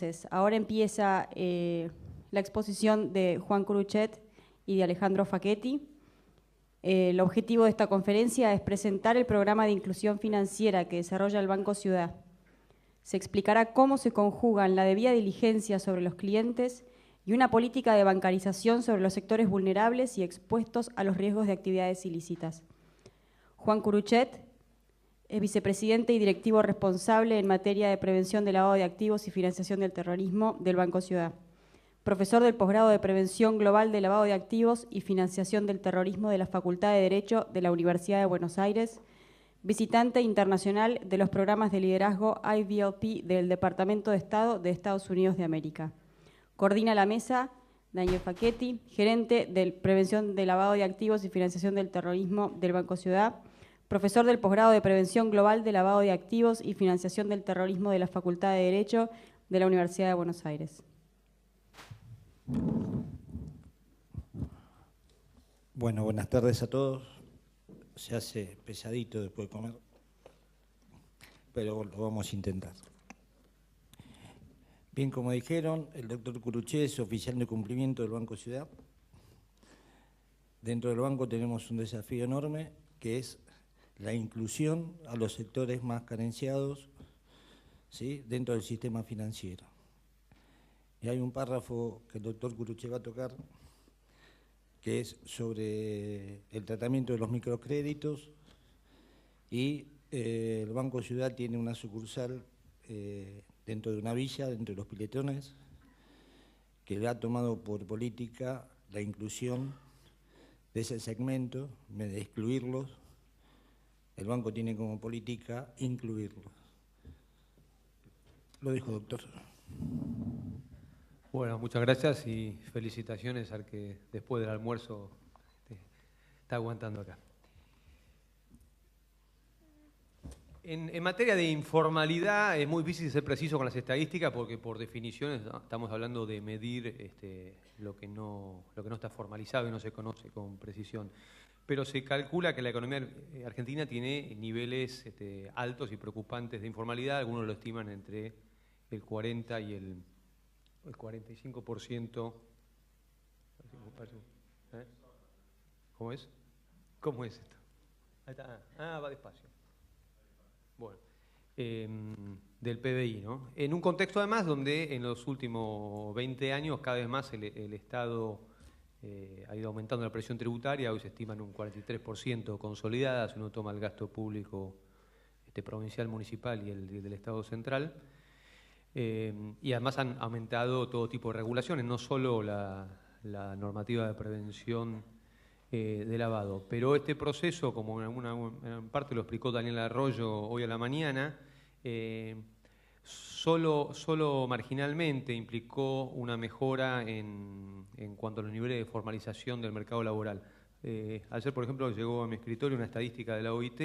Entonces, ahora empieza la exposición de Juan Curuchet y de Alejandro Facchetti. El objetivo de esta conferencia es presentar el programa de inclusión financiera que desarrolla el Banco Ciudad. Se explicará cómo se conjugan la debida diligencia sobre los clientes y una política de bancarización sobre los sectores vulnerables y expuestos a los riesgos de actividades ilícitas. Juan Curuchet es vicepresidente y directivo responsable en materia de prevención de lavado de activos y financiación del terrorismo del Banco Ciudad. Profesor del posgrado de Prevención Global de Lavado de Activos y Financiación del Terrorismo de la Facultad de Derecho de la Universidad de Buenos Aires. Visitante internacional de los programas de liderazgo IVLP del Departamento de Estado de Estados Unidos de América. Coordina la mesa Daniel Facchetti, gerente de Prevención de Lavado de Activos y Financiación del Terrorismo del Banco Ciudad. Profesor del posgrado de Prevención Global de Lavado de Activos y Financiación del Terrorismo de la Facultad de Derecho de la Universidad de Buenos Aires. Bueno, buenas tardes a todos. Se hace pesadito después de comer, pero lo vamos a intentar. Bien, como dijeron, el doctor Curuchet es oficial de cumplimiento del Banco Ciudad. Dentro del banco tenemos un desafío enorme, que es la inclusión a los sectores más carenciados, ¿sí?, dentro del sistema financiero. Y hay un párrafo que el doctor Curuchet va a tocar, que es sobre el tratamiento de los microcréditos, y el Banco Ciudad tiene una sucursal dentro de una villa, dentro de los Piletones, que le ha tomado por política la inclusión de ese segmento, de excluirlos. El banco tiene como política incluirlos. Lo dijo, doctor. Bueno, muchas gracias y felicitaciones al que después del almuerzo está aguantando acá. En materia de informalidad es muy difícil ser preciso con las estadísticas porque por definición estamos hablando de medir lo que no está formalizado y no se conoce con precisión. Pero se calcula que la economía argentina tiene niveles altos y preocupantes de informalidad. Algunos lo estiman entre el 40 y el 45%. ¿Cómo es? ¿Cómo es esto? Ahí está. Ah, va despacio. Bueno, del PBI, ¿no? En un contexto además donde en los últimos 20 años cada vez más el Estado ha ido aumentando la presión tributaria, hoy se estima en un 43% consolidada, si uno toma el gasto público provincial, municipal y el del Estado central. Y además han aumentado todo tipo de regulaciones, no solo la normativa de prevención de lavado. Pero este proceso, como en parte lo explicó Daniel Arroyo hoy a la mañana, solo marginalmente implicó una mejora en cuanto a los niveles de formalización del mercado laboral. Ayer, por ejemplo, llegó a mi escritorio una estadística de la OIT.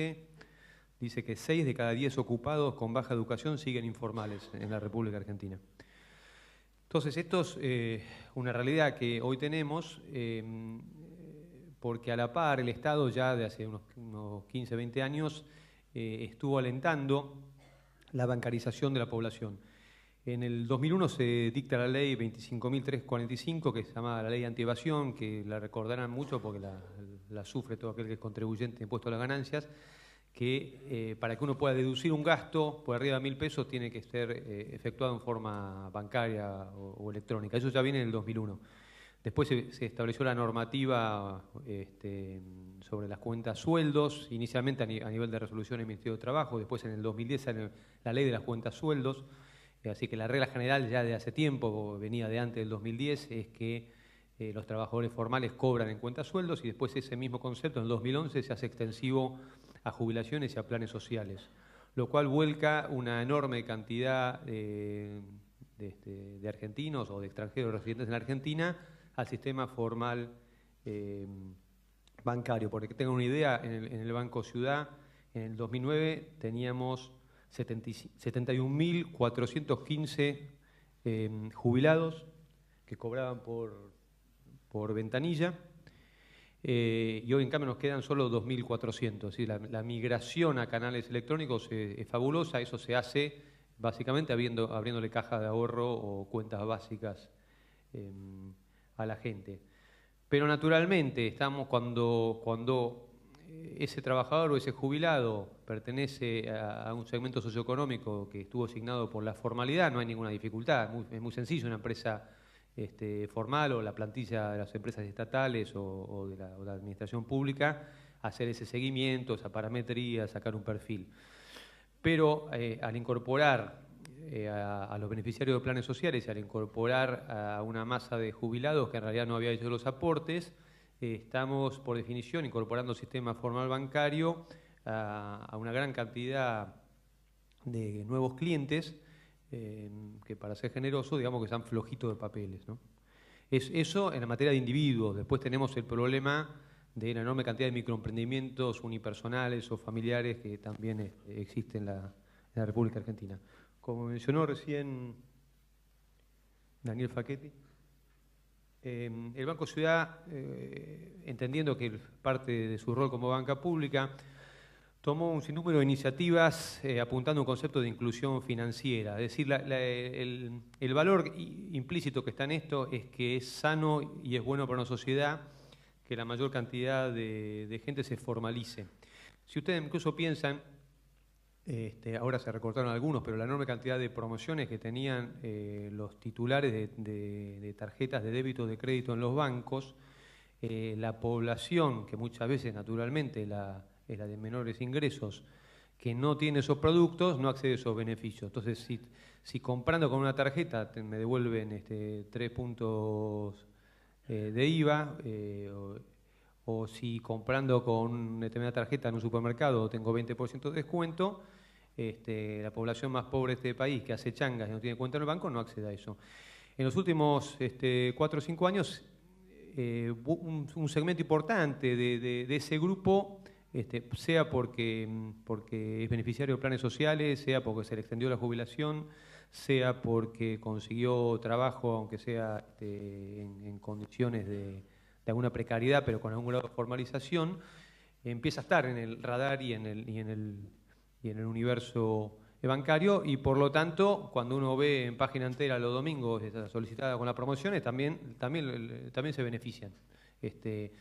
Dice que 6 de cada 10 ocupados con baja educación siguen informales en la República Argentina. Entonces, esto es una realidad que hoy tenemos, porque a la par el Estado ya de hace unos 15, 20 años estuvo alentando la bancarización de la población. En el 2001 se dicta la ley 25.345, que se llama la ley antievasión, que la recordarán mucho porque la sufre todo aquel que es contribuyente de impuesto a las ganancias, que para que uno pueda deducir un gasto por arriba de 1.000 pesos tiene que ser efectuado en forma bancaria o electrónica. Eso ya viene en el 2001. Después se estableció la normativa sobre las cuentas sueldos, inicialmente a nivel de resolución del Ministerio de Trabajo, después en el 2010 la ley de las cuentas sueldos, así que la regla general ya de hace tiempo, venía de antes del 2010, es que los trabajadores formales cobran en cuentas sueldos y después ese mismo concepto en el 2011 se hace extensivo a jubilaciones y a planes sociales, lo cual vuelca una enorme cantidad de argentinos o de extranjeros residentes en la Argentina al sistema formal bancario. Porque que tengan una idea, en el Banco Ciudad, en el 2009 teníamos 71.415 jubilados que cobraban por ventanilla, y hoy en cambio nos quedan solo 2.400. ¿Sí? La migración a canales electrónicos es fabulosa, eso se hace básicamente abriéndole caja de ahorro o cuentas básicas a la gente. Pero naturalmente estamos cuando ese trabajador o ese jubilado pertenece a un segmento socioeconómico que estuvo asignado por la formalidad, no hay ninguna dificultad, es muy sencillo, una empresa formal o la plantilla de las empresas estatales o de la administración pública, hacer ese seguimiento, esa parametría, sacar un perfil. Pero al incorporar a los beneficiarios de planes sociales y al incorporar a una masa de jubilados que en realidad no había hecho los aportes, estamos por definición incorporando sistema formal bancario a una gran cantidad de nuevos clientes que, para ser generoso, digamos que están flojitos de papeles, ¿no? Eso en la materia de individuos. Después tenemos el problema de la enorme cantidad de microemprendimientos unipersonales o familiares que también existen en la República Argentina. Como mencionó recién Daniel Facchetti, el Banco Ciudad, entendiendo que parte de su rol como banca pública, tomó un sinnúmero de iniciativas apuntando a un concepto de inclusión financiera. Es decir, el valor implícito que está en esto es que es sano y es bueno para una sociedad que la mayor cantidad de gente se formalice. Si ustedes incluso piensan, ahora se recortaron algunos, pero la enorme cantidad de promociones que tenían los titulares de tarjetas de débito o de crédito en los bancos, la población, que muchas veces naturalmente es la de menores ingresos, que no tiene esos productos, no accede a esos beneficios. Entonces, si comprando con una tarjeta me devuelven 3 puntos de IVA, o si comprando con una determinada tarjeta en un supermercado tengo 20% de descuento, la población más pobre de este país, que hace changas y no tiene cuenta en el banco, no accede a eso. En los últimos 4 o 5 años, un segmento importante de ese grupo, sea porque es beneficiario de planes sociales, sea porque se le extendió la jubilación, sea porque consiguió trabajo, aunque sea en condiciones de alguna precariedad, pero con algún grado de formalización, empieza a estar en el radar y en el universo bancario, y por lo tanto, cuando uno ve en página entera los domingos solicitada con las promociones, también se benefician.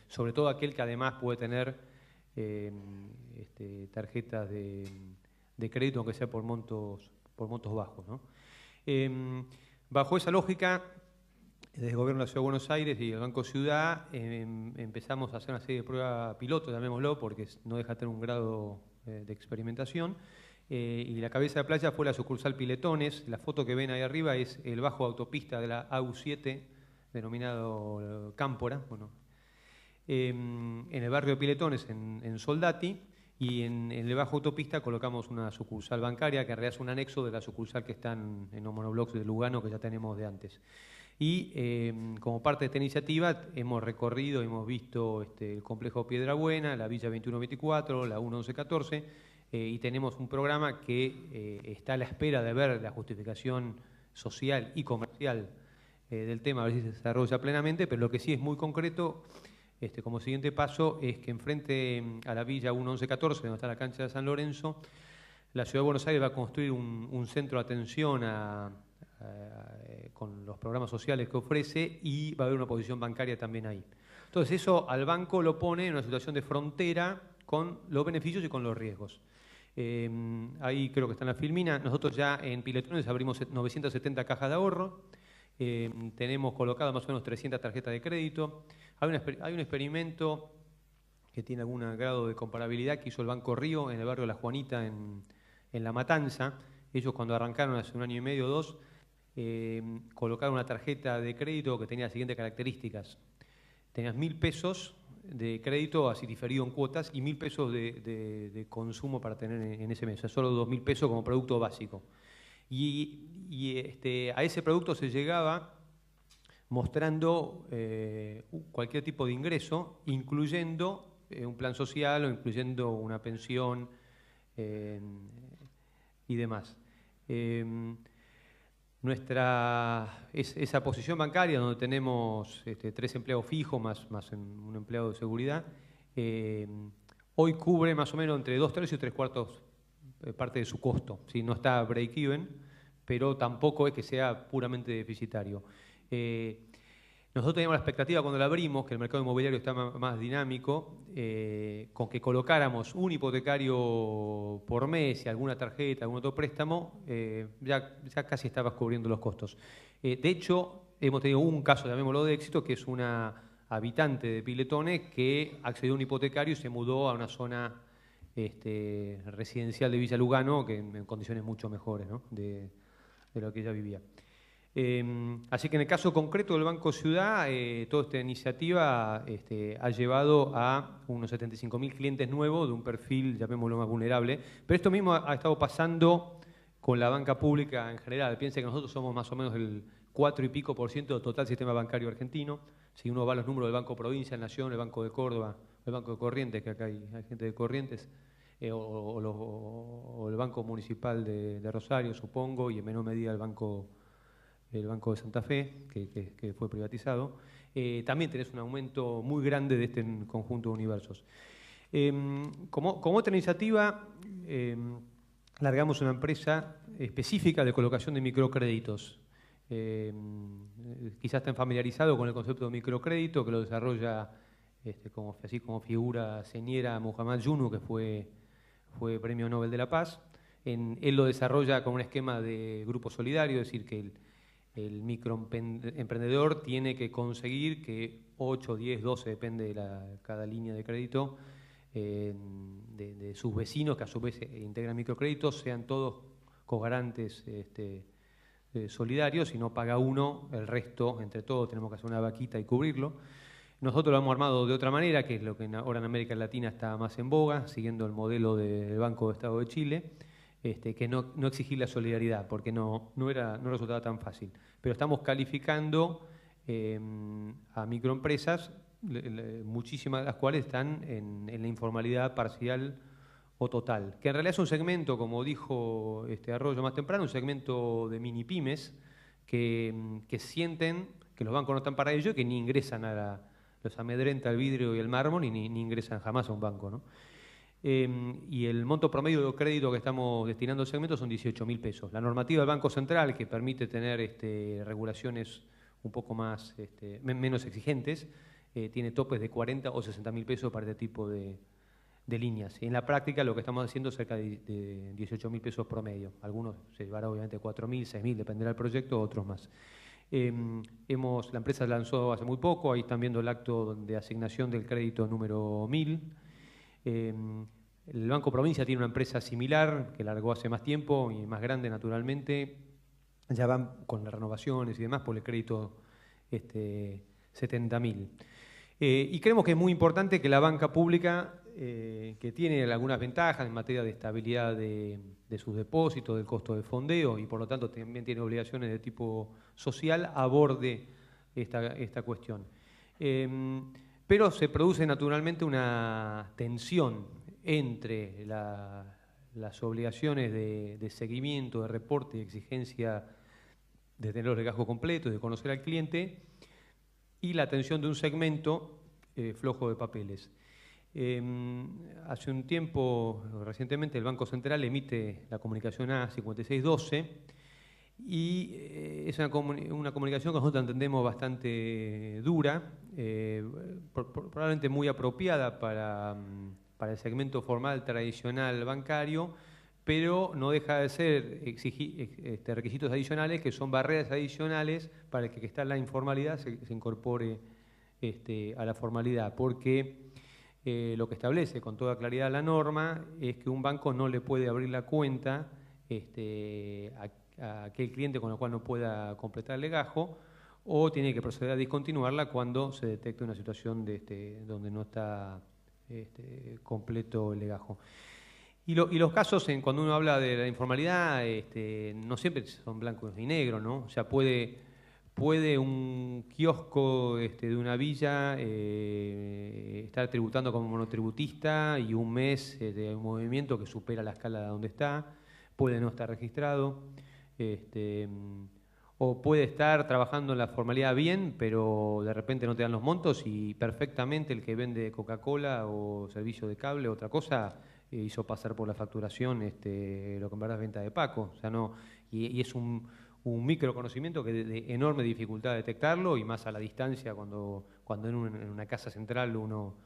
Sobre todo aquel que además puede tener tarjetas de crédito, aunque sea por montos bajos, ¿no? Bajo esa lógica, desde el Gobierno de la Ciudad de Buenos Aires y el Banco Ciudad empezamos a hacer una serie de pruebas piloto, llamémoslo, porque no deja de tener un grado de experimentación. Y la cabeza de playa fue la sucursal Piletones. La foto que ven ahí arriba es el bajo autopista de la AU7, denominado Cámpora, bueno, en el barrio de Piletones, en Soldati, y en el bajo autopista colocamos una sucursal bancaria que en realidad es un anexo de la sucursal que están en los monoblocks de Lugano, que ya tenemos de antes. Y como parte de esta iniciativa hemos recorrido, hemos visto el complejo Piedrabuena, la Villa 2124, la 1114, y tenemos un programa que está a la espera de ver la justificación social y comercial del tema, a ver si se desarrolla plenamente, pero lo que sí es muy concreto, como siguiente paso, es que enfrente a la Villa 1114, donde está la cancha de San Lorenzo, la Ciudad de Buenos Aires va a construir un centro de atención con los programas sociales que ofrece, y va a haber una posición bancaria también ahí. Entonces eso al banco lo pone en una situación de frontera con los beneficios y con los riesgos. Ahí creo que está en la filmina. Nosotros ya en Piletones abrimos 970 cajas de ahorro, tenemos colocadas más o menos 300 tarjetas de crédito. Hay un experimento que tiene algún grado de comparabilidad que hizo el Banco Río en el barrio La Juanita en La Matanza. Ellos, cuando arrancaron hace 1 año y medio o 2, colocaron una tarjeta de crédito que tenía las siguientes características. Tenías 1.000 pesos de crédito así diferido en cuotas y 1.000 pesos de consumo para tener en ese mes, o sea, solo 2.000 pesos como producto básico. Y a ese producto se llegaba mostrando cualquier tipo de ingreso, incluyendo un plan social o incluyendo una pensión y demás. Esa posición bancaria, donde tenemos 3 empleados fijos más un empleado de seguridad, hoy cubre más o menos entre 2/3 y 3/4 parte de su costo, ¿sí? No está break-even. pero tampoco es que sea puramente deficitario. Nosotros teníamos la expectativa cuando la abrimos, que el mercado inmobiliario está más dinámico, con que colocáramos un hipotecario por mes y alguna tarjeta, algún otro préstamo, ya casi estabas cubriendo los costos. De hecho, hemos tenido un caso, llamémoslo de éxito, que es una habitante de Piletones que accedió a un hipotecario y se mudó a una zona residencial de Villa Lugano, que en condiciones mucho mejores, ¿no?, de lo que ella vivía. Así que en el caso concreto del Banco Ciudad, toda esta iniciativa ha llevado a unos 75.000 clientes nuevos de un perfil, llamémoslo, más vulnerable. Pero esto mismo ha estado pasando con la banca pública en general. Piense que nosotros somos más o menos el 4 y pico % del total sistema bancario argentino. Si uno va a los números del Banco Provincia, Nación, el Banco de Córdoba, el Banco de Corrientes, que acá hay gente de Corrientes, o el Banco Municipal de Rosario, supongo, y en menor medida el Banco de Santa Fe, que fue privatizado, también tenés un aumento muy grande de este conjunto de universos. Como otra iniciativa, largamos una empresa específica de colocación de microcréditos. Quizás estén familiarizados con el concepto de microcrédito, que lo desarrolla así como figura señera Muhammad Yunus, que fue Premio Nobel de la Paz. Él lo desarrolla con un esquema de grupo solidario, es decir, que el microemprendedor tiene que conseguir que 8, 10, 12, depende de cada línea de crédito, de sus vecinos, que a su vez integran microcréditos, sean todos cogarantes solidarios, y no paga uno, el resto, entre todos, tenemos que hacer una vaquita y cubrirlo. Nosotros lo hemos armado de otra manera, que es lo que ahora en América Latina está más en boga, siguiendo el modelo del Banco de Estado de Chile, que no exigir la solidaridad, porque no resultaba tan fácil. Pero estamos calificando a microempresas, muchísimas de las cuales están en la informalidad parcial o total, que en realidad es un segmento, como dijo Arroyo más temprano, un segmento de mini pymes que sienten que los bancos no están para ello y que ni ingresan los amedrenta el vidrio y el mármol ni ingresan jamás a un banco, ¿no? Y el monto promedio de crédito que estamos destinando al segmento son 18.000 pesos. La normativa del Banco Central, que permite tener regulaciones un poco menos exigentes, tiene topes de 40 o 60.000 pesos para este tipo de líneas. Y en la práctica lo que estamos haciendo es cerca de 18.000 pesos promedio. Algunos se llevará obviamente 4.000, 6.000, dependerá del proyecto, otros más. La empresa lanzó hace muy poco, ahí están viendo el acto de asignación del crédito número 1000. El Banco Provincia tiene una empresa similar que largó hace más tiempo y más grande naturalmente. Ya van con las renovaciones y demás por el crédito 70.000. Y creemos que es muy importante que la banca pública, que tiene algunas ventajas en materia de estabilidad de sus depósitos, del costo de fondeo y por lo tanto también tiene obligaciones de tipo social, aborde esta cuestión. Pero se produce naturalmente una tensión entre las obligaciones de seguimiento, de reporte y exigencia de tener los legajos completos, de conocer al cliente, y la atención de un segmento flojo de papeles. Hace un tiempo, recientemente, el Banco Central emite la comunicación A5612 y es una comunicación que nosotros entendemos bastante dura, probablemente muy apropiada para el segmento formal tradicional bancario, pero no deja de ser requisitos adicionales que son barreras adicionales para que está en la informalidad se incorpore a la formalidad, porque lo que establece con toda claridad la norma es que un banco no le puede abrir la cuenta a aquel cliente con el cual no pueda completar el legajo, o tiene que proceder a discontinuarla cuando se detecte una situación donde no está completo el legajo. Y los casos, cuando uno habla de la informalidad, no siempre son blancos y negros, ¿no? O sea, puede un kiosco de una villa estar tributando como monotributista y un mes de un movimiento que supera la escala de donde está, puede no estar registrado, o puede estar trabajando en la formalidad bien, pero de repente no te dan los montos y perfectamente el que vende Coca-Cola o servicio de cable o otra cosa hizo pasar por la facturación lo que en verdad es venta de Paco. O sea, no, y es un microconocimiento que de enorme dificultad detectarlo, y más a la distancia cuando en una casa central uno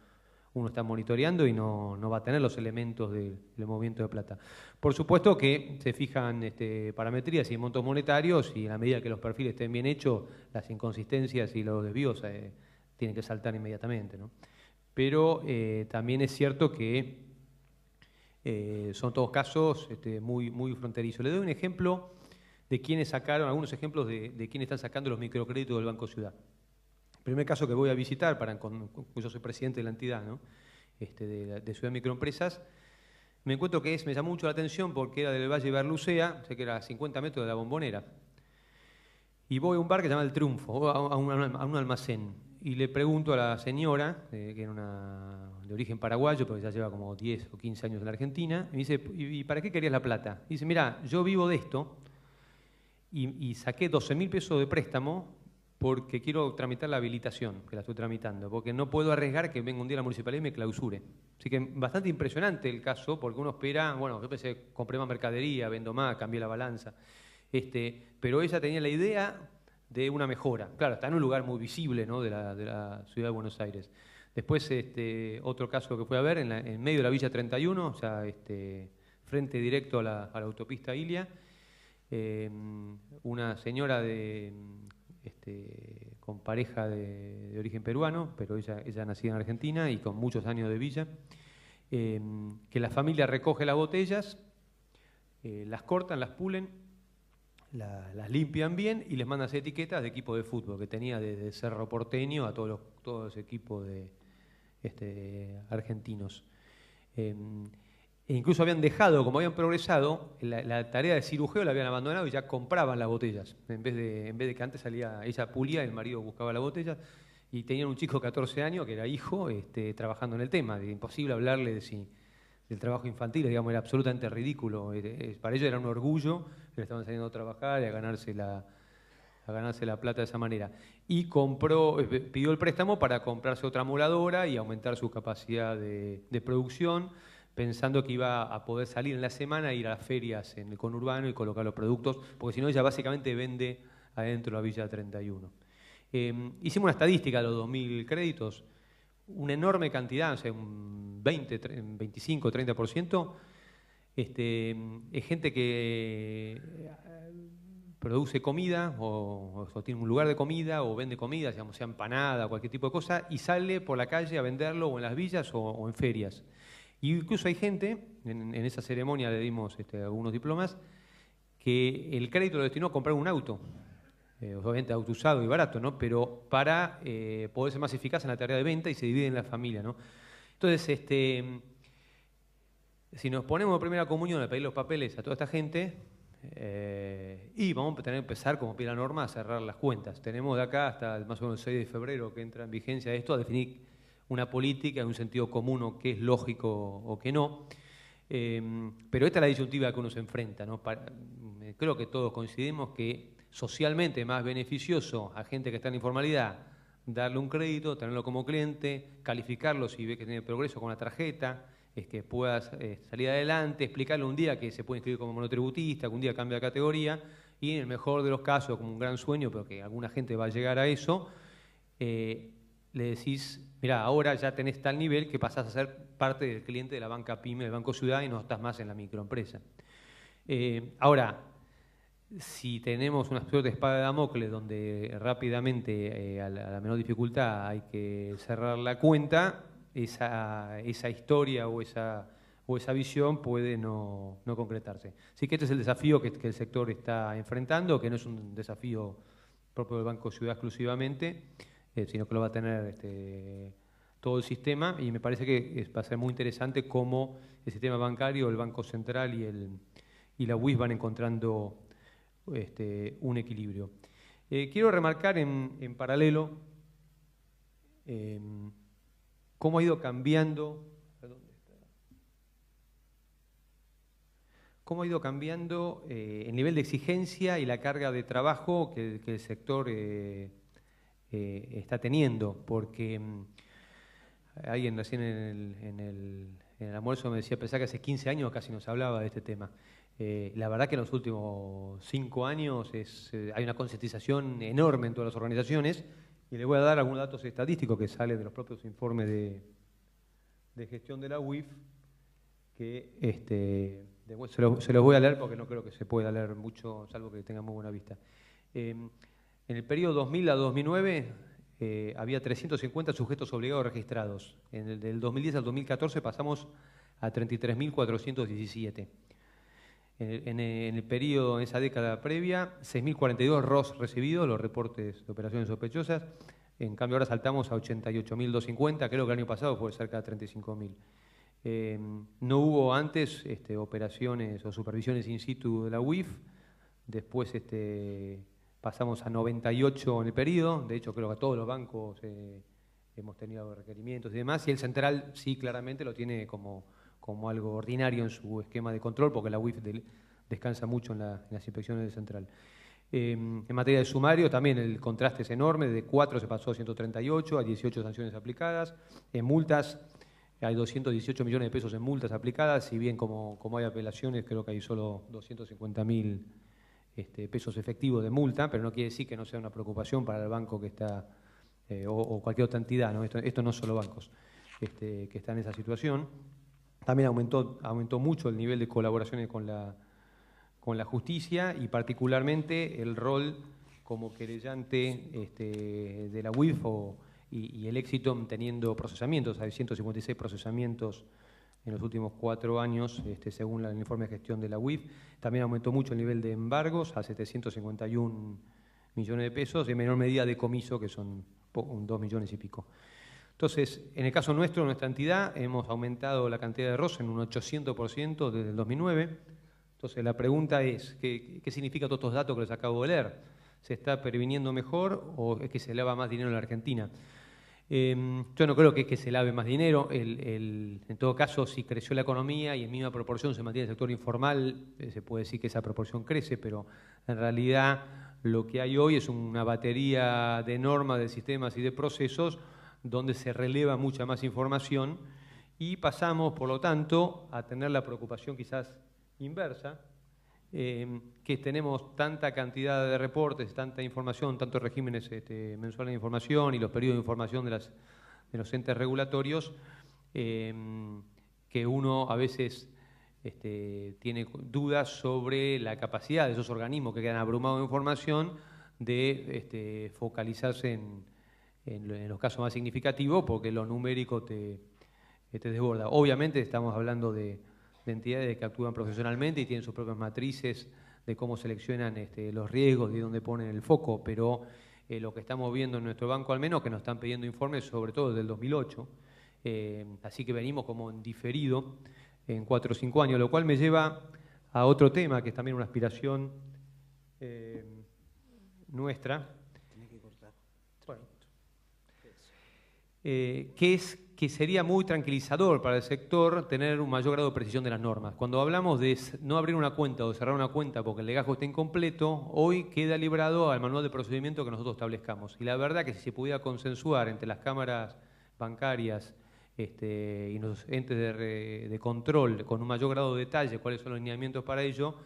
está monitoreando y no va a tener los elementos del movimiento de plata. Por supuesto que se fijan parametrías y montos monetarios, y en la medida que los perfiles estén bien hechos, las inconsistencias y los desvíos tienen que saltar inmediatamente, ¿no? Pero también es cierto que son todos casos muy, muy fronterizos. Le doy un ejemplo de quienes sacaron, algunos ejemplos de quienes están sacando los microcréditos del Banco Ciudad. El primer caso que voy a visitar, yo soy presidente de la entidad, ¿no? de Ciudad Microempresas, me encuentro que me llamó mucho la atención porque era del Valle Berlucea, sé que era a 50 metros de la Bombonera. Y voy a un bar que se llama El Triunfo, a un almacén, y le pregunto a la señora, que era de origen paraguayo, porque ya lleva como 10 o 15 años en la Argentina, y me dice, ¿y para qué querías la plata? Y dice, mira, yo vivo de esto y saqué 12.000 pesos de préstamo porque quiero tramitar la habilitación, que la estoy tramitando, porque no puedo arriesgar que venga un día la municipalidad y me clausure. Así que bastante impresionante el caso, porque uno espera, bueno, yo pensé, compré más mercadería, vendo más, cambié la balanza, pero ella tenía la idea de una mejora. Claro, está en un lugar muy visible, ¿no?, de la ciudad de Buenos Aires. Después, otro caso que fue a ver, en medio de la Villa 31, o sea, frente directo a la autopista Ilia, una señora con pareja de origen peruano, pero ella nacida en Argentina y con muchos años de villa, que la familia recoge las botellas, las cortan, las pulen, las limpian bien y les mandan hacer etiquetas de equipo de fútbol, que tenía desde Cerro Porteño a todos los equipos argentinos. E incluso habían dejado, como habían progresado, la tarea de cirujeo la habían abandonado y ya compraban las botellas. En vez de que antes salía, ella pulía, el marido buscaba las botellas, y tenían un chico de 14 años que era hijo, trabajando en el tema. Imposible hablarle del trabajo infantil, digamos, era absolutamente ridículo. Para ellos era un orgullo que le estaban saliendo a trabajar y a ganarse la plata de esa manera. Y pidió el préstamo para comprarse otra moladora y aumentar su capacidad de producción, pensando que iba a poder salir en la semana e ir a las ferias en el conurbano y colocar los productos, porque si no ella básicamente vende adentro de la Villa 31. Hicimos una estadística de los 2.000 créditos, una enorme cantidad, o sea, un 20, 25, 30%, es gente que produce comida o tiene un lugar de comida o vende comida, digamos, sea empanada o cualquier tipo de cosa, y sale por la calle a venderlo o en las villas o en ferias. Y incluso hay gente, en esa ceremonia le dimos algunos diplomas, que el crédito lo destinó a comprar un auto, obviamente auto usado y barato, ¿no?, pero para poder ser más eficaz en la tarea de venta y se divide en la familia, ¿no? Entonces, si nos ponemos de primera comunión a pedir los papeles a toda esta gente, y vamos a tener que empezar, como pide la norma, a cerrar las cuentas. Tenemos de acá hasta más o menos el 6 de febrero que entra en vigencia esto, a definir una política en un sentido común o qué es lógico o qué no. Pero esta es la disyuntiva que uno se enfrenta, ¿no? Creo que todos coincidimos que socialmente es más beneficioso a gente que está en informalidad darle un crédito, tenerlo como cliente, calificarlo si ve que tiene progreso con la tarjeta, que pueda salir adelante, explicarle un día que se puede inscribir como monotributista, que un día cambia de categoría, y en el mejor de los casos, como un gran sueño, pero que alguna gente va a llegar a eso, le decís, mira, ahora ya tenés tal nivel que pasás a ser parte del cliente de la banca PYME, del Banco Ciudad, y no estás más en la microempresa. Ahora, si tenemos una suerte de espada de Damocles donde rápidamente, a la menor dificultad, hay que cerrar la cuenta, esa historia o esa visión puede no concretarse. Así que este es el desafío que el sector está enfrentando, que no es un desafío propio del Banco Ciudad exclusivamente, sino que lo va a tener todo el sistema, y me parece que va a ser muy interesante cómo el sistema bancario, el Banco Central y la UIS van encontrando un equilibrio. Quiero remarcar en paralelo cómo ha ido cambiando, el nivel de exigencia y la carga de trabajo que el sector está teniendo, porque alguien recién en el almuerzo me decía, pensaba que hace 15 años casi nos hablaba de este tema. La verdad que en los últimos 5 años hay una concientización enorme en todas las organizaciones, y les voy a dar algunos datos estadísticos que salen de los propios informes de gestión de la UIF, que se los voy a leer porque no creo que se pueda leer mucho, salvo que tengan muy buena vista. En el periodo 2000 a 2009 había 350 sujetos obligados registrados. Del 2010 al 2014 pasamos a 33.417. En el periodo, en esa década previa, 6.042 ROS recibidos, los reportes de operaciones sospechosas. En cambio, ahora saltamos a 88.250, creo que el año pasado fue cerca de 35.000. No hubo antes operaciones o supervisiones in situ de la UIF. Después pasamos a 98 en el periodo. De hecho, creo que a todos los bancos hemos tenido requerimientos y demás. Y el central sí, claramente lo tiene como algo ordinario en su esquema de control, porque la UIF descansa mucho en las inspecciones del central. En materia de sumario también el contraste es enorme, de 4 se pasó a 138, a 18 sanciones aplicadas. En multas hay 218 millones de pesos en multas aplicadas, si bien como hay apelaciones creo que hay solo 250.000 pesos efectivos de multa, pero no quiere decir que no sea una preocupación para el banco que está, o cualquier otra entidad, ¿no? Esto no es solo bancos que están en esa situación. También aumentó mucho el nivel de colaboraciones con la justicia, y particularmente el rol como querellante de la UIF y el éxito teniendo procesamientos. Hay 156 procesamientos en los últimos 4 años, según el informe de gestión de la UIF. También aumentó mucho el nivel de embargos a 751 millones de pesos, en menor medida decomiso, que son 2 millones y pico. Entonces, en el caso nuestro, nuestra entidad, hemos aumentado la cantidad de ROS en un 800% desde el 2009. Entonces, la pregunta es, ¿qué significa todos estos datos que les acabo de leer? ¿Se está previniendo mejor o es que se lava más dinero en la Argentina? Yo no creo que es que se lave más dinero. En todo caso, si creció la economía y en misma proporción se mantiene el sector informal, se puede decir que esa proporción crece, pero en realidad lo que hay hoy es una batería de normas, de sistemas y de procesos donde se releva mucha más información, y pasamos, por lo tanto, a tener la preocupación quizás inversa, que tenemos tanta cantidad de reportes, tanta información, tantos regímenes mensuales de información y los periodos de información de los entes regulatorios, que uno a veces tiene dudas sobre la capacidad de esos organismos que quedan abrumados de información de focalizarse en los casos más significativos, porque lo numérico te desborda. Obviamente estamos hablando de entidades que actúan profesionalmente y tienen sus propias matrices de cómo seleccionan los riesgos y dónde ponen el foco, pero lo que estamos viendo en nuestro banco, al menos, que nos están pidiendo informes, sobre todo desde el 2008, así que venimos como en diferido en 4 o 5 años, lo cual me lleva a otro tema, que es también una aspiración nuestra, que sería muy tranquilizador para el sector tener un mayor grado de precisión de las normas. Cuando hablamos de no abrir una cuenta o cerrar una cuenta porque el legajo está incompleto, hoy queda librado al manual de procedimiento que nosotros establezcamos. Y la verdad que si se pudiera consensuar entre las cámaras bancarias y los entes de control con un mayor grado de detalle cuáles son los lineamientos para ello,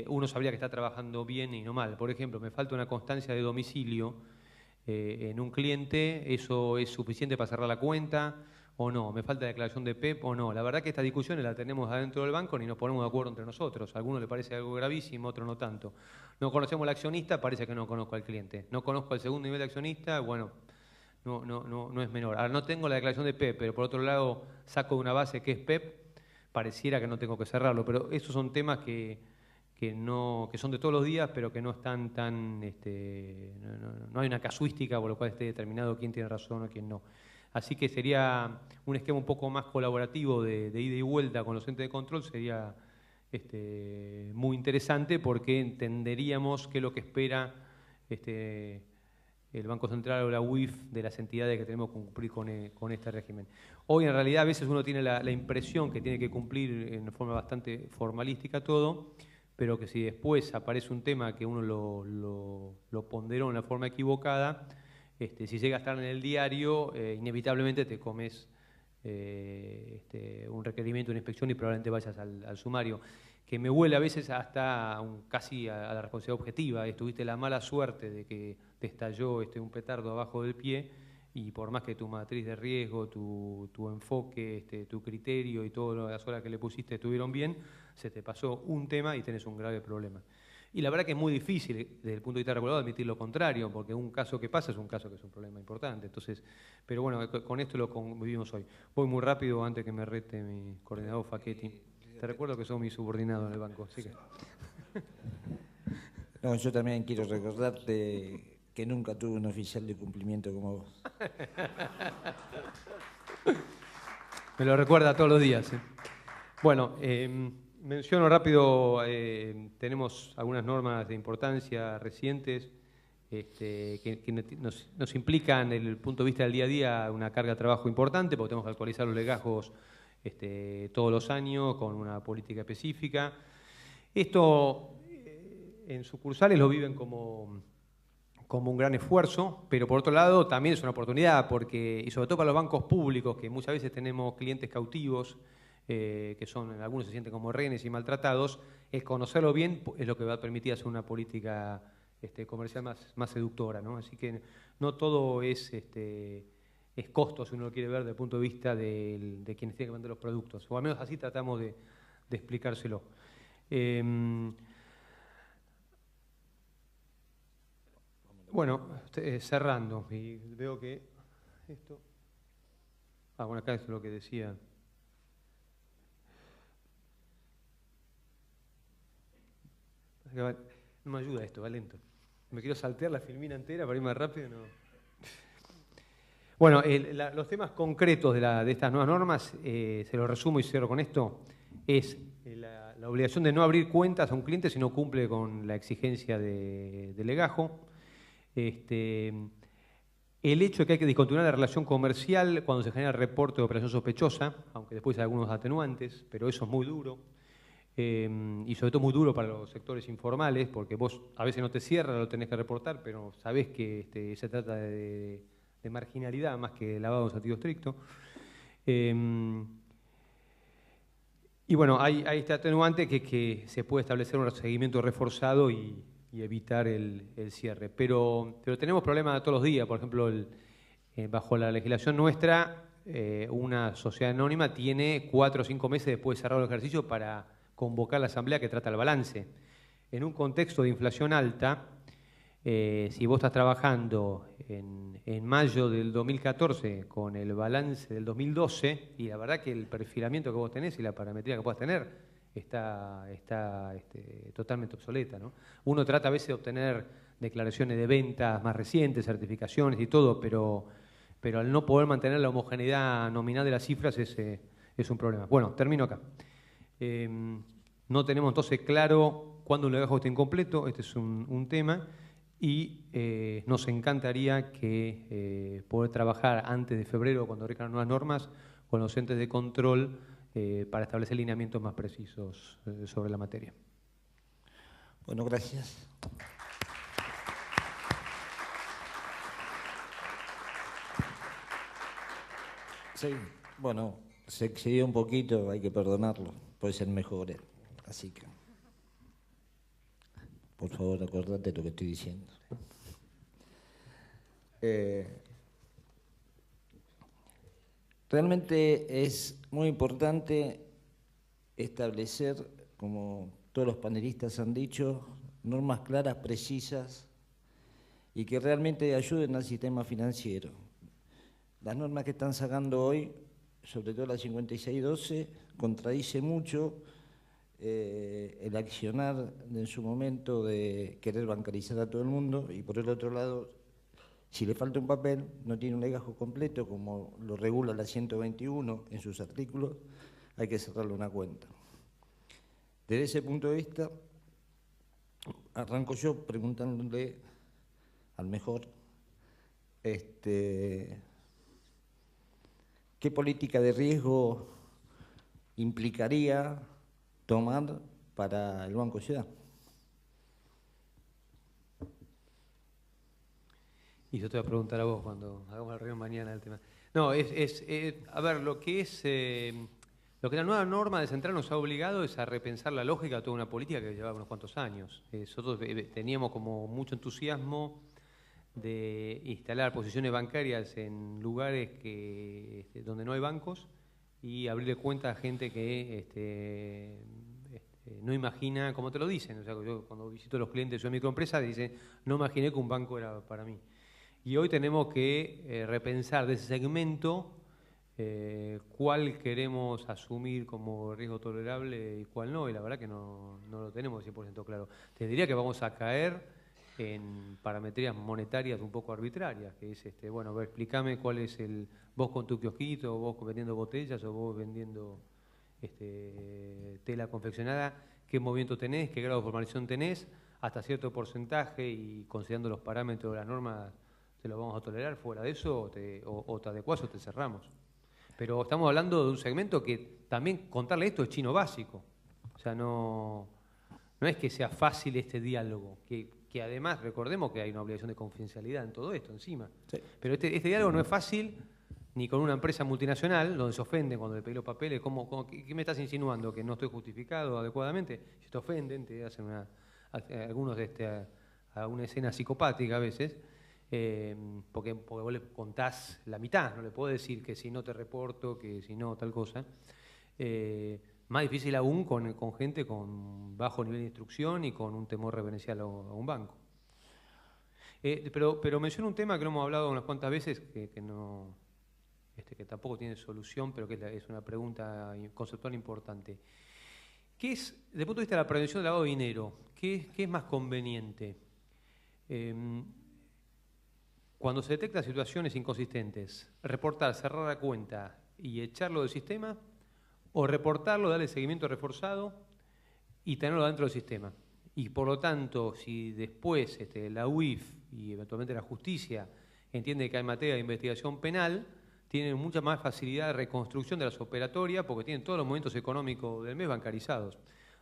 uno sabría que está trabajando bien y no mal. Por ejemplo, me falta una constancia de domicilio en un cliente, ¿eso es suficiente para cerrar la cuenta o no? ¿Me falta declaración de PEP o no? La verdad que estas discusiones las tenemos adentro del banco, ni nos ponemos de acuerdo entre nosotros. A algunos le parece algo gravísimo, a otros no tanto. No conocemos al accionista, parece que no conozco al cliente. No conozco al segundo nivel de accionista, bueno, no es menor. Ahora no tengo la declaración de PEP, pero por otro lado saco de una base que es PEP, pareciera que no tengo que cerrarlo. Pero esos son temas que son de todos los días, pero que no están tan, no hay una casuística por lo cual esté determinado quién tiene razón o quién no. Así que sería un esquema un poco más colaborativo de ida y vuelta con los entes de control, sería muy interesante, porque entenderíamos qué es lo que espera el Banco Central o la UIF de las entidades que tenemos que cumplir con este régimen. Hoy en realidad a veces uno tiene la impresión que tiene que cumplir en forma bastante formalística todo, pero que si después aparece un tema que uno lo ponderó de una forma equivocada, si llega a estar en el diario, inevitablemente te comes un requerimiento, una inspección y probablemente vayas al sumario. Que me huele a veces hasta casi a la responsabilidad objetiva. Tuviste la mala suerte de que te estalló un petardo abajo del pie y por más que tu matriz de riesgo, tu enfoque, tu criterio y todas las horas que le pusiste estuvieron bien, se te pasó un tema y tenés un grave problema. Y la verdad que es muy difícil, desde el punto de vista regulador, admitir lo contrario, porque un caso que pasa es un caso que es un problema importante. Entonces, pero bueno, con esto lo convivimos hoy. Voy muy rápido antes que me rete mi coordinador Facchetti. Te recuerdo que sos mi subordinado en el banco, así que... No, yo también quiero recordarte que nunca tuve un oficial de cumplimiento como vos. Me lo recuerda todos los días. Bueno, menciono rápido, tenemos algunas normas de importancia recientes que nos implican, desde el punto de vista del día a día, una carga de trabajo importante, porque tenemos que actualizar los legajos todos los años con una política específica. Esto en sucursales lo viven como un gran esfuerzo, pero por otro lado también es una oportunidad, porque, y sobre todo para los bancos públicos, que muchas veces tenemos clientes cautivos, que son, algunos se sienten como rehenes y maltratados, el conocerlo bien es lo que va a permitir hacer una política comercial más seductora, ¿no? Así que no todo es costo, si uno lo quiere ver desde el punto de vista de quienes tienen que vender los productos, o al menos así tratamos de explicárselo. Bueno, cerrando, y veo que esto... bueno, acá es lo que decía. No me ayuda esto, va lento. Me quiero saltear la filmina entera para ir más rápido, no. Bueno, los temas concretos de estas nuevas normas, se los resumo y cierro con esto, es la obligación de no abrir cuentas a un cliente si no cumple con la exigencia de legajo. El hecho de que hay que discontinuar la relación comercial cuando se genera reporte de operación sospechosa, aunque después hay algunos atenuantes, pero eso es muy duro. Y sobre todo muy duro para los sectores informales, porque vos a veces no te cierras, lo tenés que reportar, pero sabés que se trata de marginalidad más que lavado en sentido estricto. Y bueno, hay este atenuante que se puede establecer un seguimiento reforzado y evitar el cierre. Pero tenemos problemas todos los días. Por ejemplo, bajo la legislación nuestra, una sociedad anónima tiene 4 o 5 meses después de cerrar el ejercicio para convocar la asamblea que trata el balance. En un contexto de inflación alta, si vos estás trabajando en mayo del 2014 con el balance del 2012, y la verdad que el perfilamiento que vos tenés y la parametría que puedas tener está totalmente obsoleta, ¿no? Uno trata a veces de obtener declaraciones de ventas más recientes, certificaciones y todo, pero al no poder mantener la homogeneidad nominal de las cifras es un problema. Bueno, termino acá. No tenemos entonces claro cuándo un legajo esté incompleto, este es un tema, y nos encantaría que poder trabajar antes de febrero, cuando rijan nuevas normas, con los entes de control para establecer lineamientos más precisos sobre la materia. Bueno, gracias. Sí, bueno, se excedió un poquito, hay que perdonarlo, puede ser mejor, así que, por favor, acordate de lo que estoy diciendo. Realmente es muy importante establecer, como todos los panelistas han dicho, normas claras, precisas y que realmente ayuden al sistema financiero. Las normas que están sacando hoy, sobre todo la 5612, contradice mucho el accionar en su momento de querer bancarizar a todo el mundo, y por el otro lado, si le falta un papel, no tiene un legajo completo, como lo regula la 121 en sus artículos, hay que cerrarle una cuenta. Desde ese punto de vista, arranco yo preguntándole al mejor, ¿qué política de riesgo implicaría tomar para el Banco Ciudad? Y yo te voy a preguntar a vos cuando hagamos la reunión mañana del tema. No, a ver, lo que la nueva norma de Central nos ha obligado es a repensar la lógica de toda una política que llevaba unos cuantos años. Nosotros teníamos como mucho entusiasmo de instalar posiciones bancarias en lugares donde no hay bancos y abrirle cuenta a gente que no imagina, como te lo dicen. O sea, yo cuando visito a los clientes de una microempresa dicen, no imaginé que un banco era para mí. Y hoy tenemos que repensar de ese segmento cuál queremos asumir como riesgo tolerable y cuál no, y la verdad que no lo tenemos 100% claro. Te diría que vamos a caer en parametrías monetarias un poco arbitrarias, que es, bueno, a ver, explícame cuál es vos con tu kiosquito, o vos vendiendo botellas, o vos vendiendo tela confeccionada, qué movimiento tenés, qué grado de formalización tenés, hasta cierto porcentaje y considerando los parámetros de las normas, te lo vamos a tolerar. Fuera de eso, o te adecuás o te cerramos. Pero estamos hablando de un segmento que también contarle esto es chino básico. O sea, no es que sea fácil este diálogo, que además recordemos que hay una obligación de confidencialidad en todo esto encima. Sí. Pero este diálogo no es fácil ni con una empresa multinacional donde se ofenden cuando le pedí los papeles. ¿Qué me estás insinuando? ¿Que no estoy justificado adecuadamente? Si te ofenden, te hacen algunos una escena psicopática a veces. Porque vos le contás la mitad, no le podés decir que si no te reporto, que si no tal cosa. Más difícil aún con gente con bajo nivel de instrucción y con un temor reverencial a un banco. Pero menciono un tema que lo hemos hablado unas cuantas veces, que tampoco tiene solución, pero que es una pregunta conceptual importante. ¿Qué es, desde el punto de vista de la prevención del lavado de dinero, qué es más conveniente? Cuando se detectan situaciones inconsistentes, reportar, cerrar la cuenta y echarlo del sistema, o reportarlo, darle seguimiento reforzado y tenerlo dentro del sistema. Y por lo tanto, si después la UIF y eventualmente la justicia entiende que hay materia de investigación penal, tienen mucha más facilidad de reconstrucción de las operatorias porque tienen todos los movimientos económicos del mes bancarizados.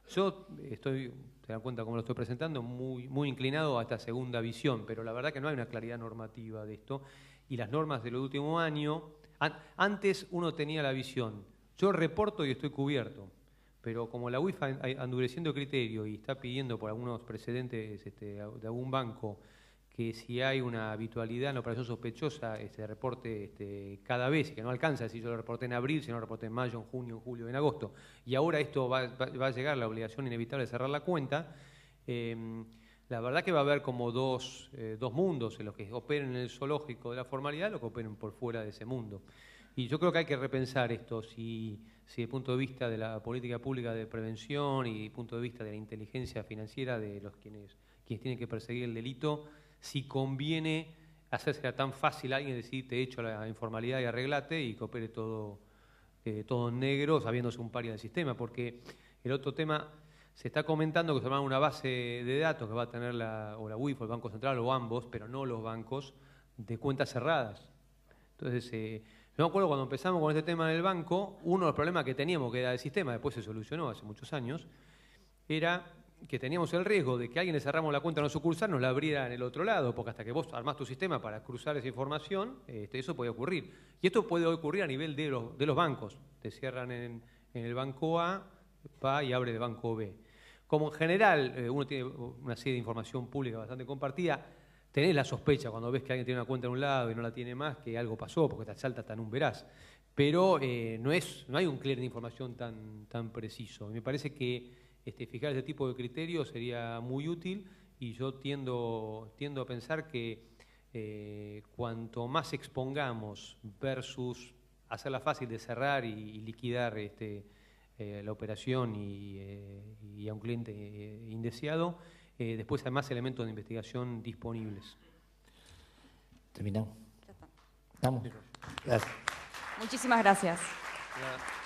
Yo te dan cuenta cómo lo estoy presentando, muy inclinado a esta segunda visión, pero la verdad que no hay una claridad normativa de esto. Y las normas del último año, antes uno tenía la visión, yo reporto y estoy cubierto, pero como la UIF ha endureciendo criterio y está pidiendo por algunos precedentes de algún banco que si hay una habitualidad en la operación sospechosa, reporte cada vez, y que no alcanza, si yo lo reporté en abril, si no lo reporté en mayo, en junio, en julio, en agosto, y ahora esto va a llegar la obligación inevitable de cerrar la cuenta, la verdad que va a haber como dos mundos, en los que operen en el zoológico de la formalidad y los que operen por fuera de ese mundo. Y yo creo que hay que repensar esto, si desde el punto de vista de la política pública de prevención y desde el punto de vista de la inteligencia financiera de quienes tienen que perseguir el delito, si conviene hacerse tan fácil a alguien decir te echo la informalidad y arreglate y que opere todo en negro sabiéndose un paria del sistema. Porque el otro tema, se está comentando que se llama una base de datos que va a tener la UIF o el Banco Central o ambos, pero no los bancos, de cuentas cerradas. Entonces, yo me acuerdo cuando empezamos con este tema en el banco, uno de los problemas que teníamos, que era el sistema, después se solucionó hace muchos años, era que teníamos el riesgo de que alguien le cerramos la cuenta en la sucursal, nos la abriera en el otro lado, porque hasta que vos armás tu sistema para cruzar esa información, eso puede ocurrir. Y esto puede ocurrir a nivel de los bancos. Te cierran en el banco A, va y abre el banco B. Como en general uno tiene una serie de información pública bastante compartida, tenés la sospecha cuando ves que alguien tiene una cuenta en un lado y no la tiene más, que algo pasó, porque te salta hasta en un veraz. Pero no hay un clear de información tan preciso. Y me parece que fijar ese tipo de criterios sería muy útil, y yo tiendo a pensar que cuanto más expongamos versus hacerla fácil de cerrar y liquidar la operación y a un cliente indeseado, después hay más elementos de investigación disponibles. Terminamos. Ya está. ¿Estamos? Gracias. Muchísimas gracias. Gracias.